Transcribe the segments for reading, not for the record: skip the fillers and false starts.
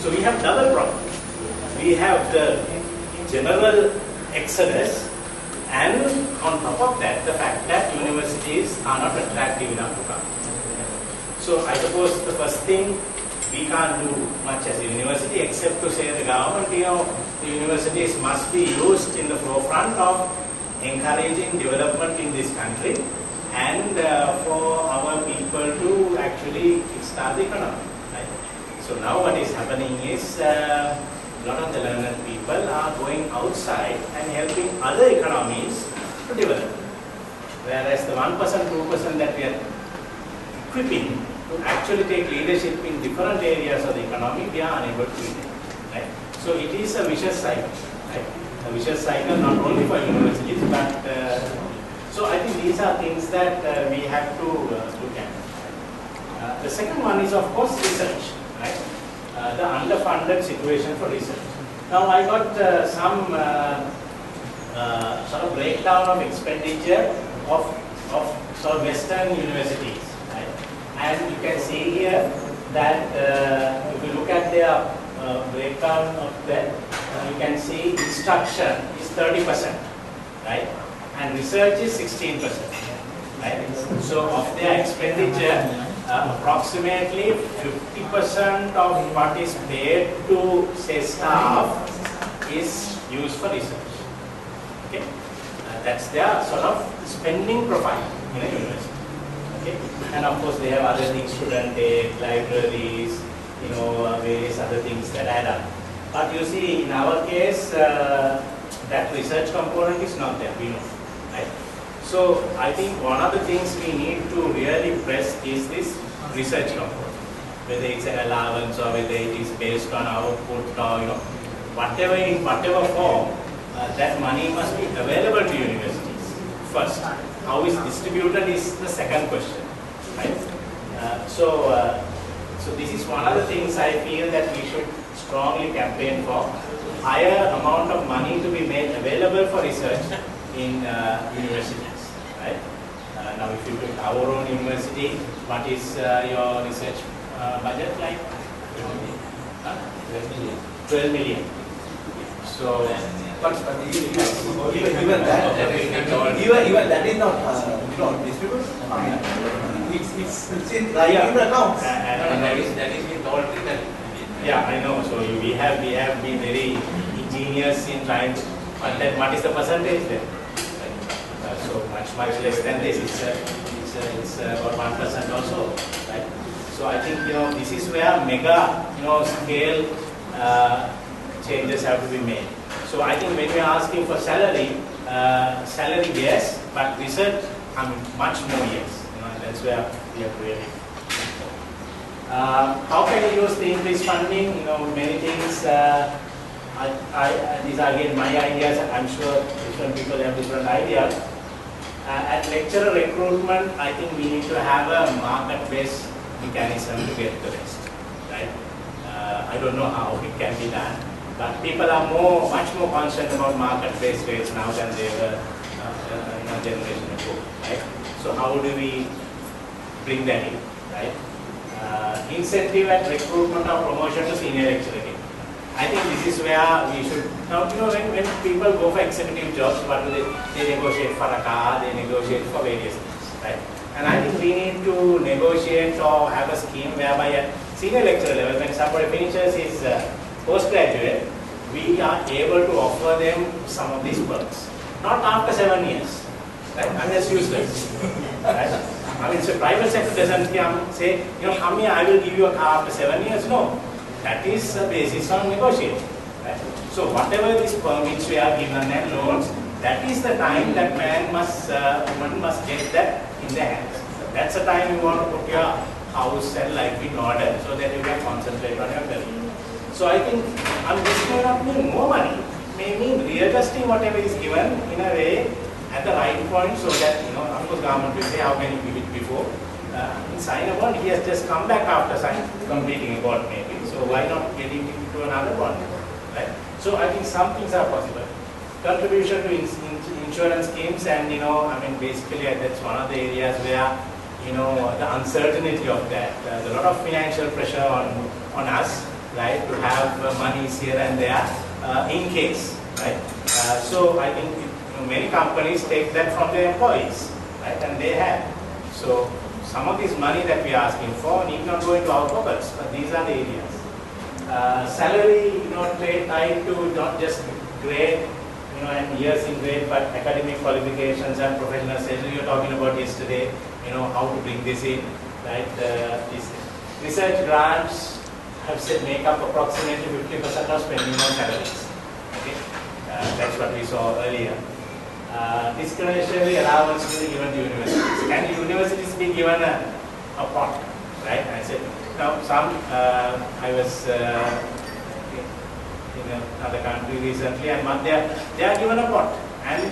So we have double problem. We have the general exodus, and on top of that, the fact that universities are not attractive enough to come. So I suppose the first thing, we can't do much as a university except to say the government, the universities must be used in the forefront of encouraging development in this country and for our people to actually kickstart the economy. Right? So now what is happening is a lot of the learned people are going outside and helping other economies to develop. Whereas the 1%, 2% that we are equipping to actually take leadership in different areas of the economy, we are unable to do it. Right? So it is a vicious cycle. Right? A vicious cycle not only for universities, but so I think these are things that we have to look at. The second one is, of course, research. Right? The underfunded situation for research. Now I got some sort of breakdown of expenditure of sort of Western universities. And you can see here that if you look at their breakdown of that, you can see instruction is 30%, right? And research is 16%, right? So of their expenditure, approximately 50% of what is paid to, say, staff is used for research. Okay, that's their sort of spending profile in a university. And of course they have other things, student aid, libraries, various other things that add up. But you see, in our case, that research component is not there, we know, right? So I think one of the things we need to really press is this research component. Whether it's an allowance or whether it is based on output or whatever, in whatever form, that money must be available to universities first. How is distributed is the second question, right? So this is one of the things I feel that we should strongly campaign for. Higher amount of money to be made available for research in universities, right? Now if you look at our own university, what is your research budget like? 12 million. So, but even that is not distributed. It's in accounts. That is in all written. Yeah, I know. So we have been very ingenious in trying to. But then, what is the percentage then? So much less than this. It's about 1% also, right? So I think this is where mega scale changes have to be made. So I think when we are asking for salary yes, but research, much more yes. That's where we are really. How can you use the increased funding? Many things. These are again my ideas. I'm sure different people have different ideas. At lecturer recruitment, I think we need to have a market-based mechanism to get the rest. Right? I don't know how it can be done. But people are much more concerned about market-based rates now than they were in a generation ago, right? So how do we bring that in, right? Incentive at recruitment or promotion to senior lecturer. I think this is where we should. Now, when people go for executive jobs, what do they negotiate for a car, they negotiate for various things, right? And I think we need to negotiate or have a scheme whereby at senior lecturer level, when somebody finishes his postgraduate, we are able to offer them some of these perks. Not after 7 years, right? And that's useless, right? So private sector doesn't say, come here, I will give you a car after 7 years. No, that is the basis on negotiation, right? So whatever these permits we are given and loans, that is the time that woman must get that in their hands. That's the time you want to put your house and life in order so that you can concentrate on your career. So I think this may not mean more money, may mean readjusting whatever is given in a way at the right point so that, of course government will say how can you give it before. Sign a bond, he has just come back after completing a bond maybe. So why not get him into another bond, right? So I think some things are possible. Contribution to insurance schemes and, basically that's one of the areas where, the uncertainty of that. There's a lot of financial pressure on on us, right, to have monies here and there in case, right. So I think many companies take that from their employees, right, and they have. So some of this money that we are asking for need not go into our pockets, but these are the areas. Salary, tied to not just grade, and years in grade, but academic qualifications and professional status. You were talking about yesterday, how to bring this in, right? These research grants have said make up approximately 50% of spending on salaries. Okay, that's what we saw earlier. Discretionary allowance to be given to universities. Can universities be given a pot, right? I said, now I was in another country recently, and they are given a pot, and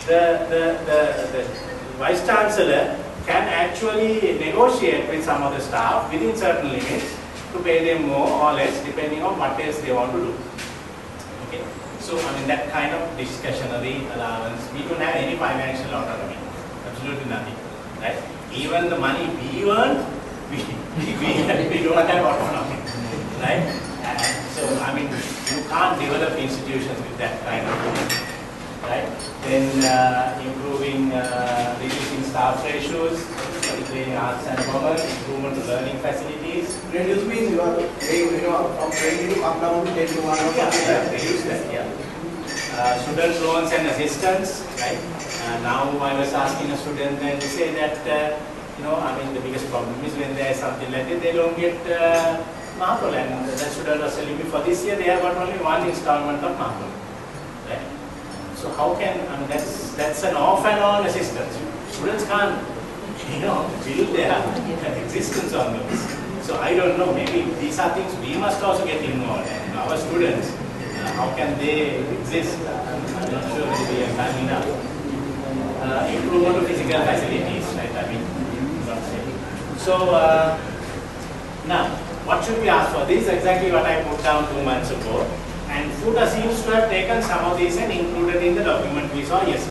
the vice chancellor can actually negotiate with some of the staff within certain limits to pay them more or less depending on what else they want to do. Okay, so that kind of discretionary allowance, we don't have any financial autonomy, absolutely nothing, right? Even the money we earn, we don't have autonomy, right? And so you can't develop institutions with that kind of money, right? Then improving, reducing staff ratios, particularly in arts and commerce, improvement to learning facilities. Reduce means you are from 20 to come down to 10 to 1 or something. Yeah, reduce that, yeah. Student loans and assistance, right? Now I was asking a student and they say that, the biggest problem is when there is something like that, they don't get marble, and the student was telling me for this year they have got only one installment of marble, right? So how can, that's an off and on assistance. Students can't, build their existence on those. So I don't know, maybe these are things we must also get involved in. Our students, how can they exist? I'm not sure whether we have done enough. Improvement of physical facilities, right? Not saying. So now, what should we ask for? This is exactly what I put down 2 months ago. And FUTA seems to have taken some of these and included in the document we saw yesterday.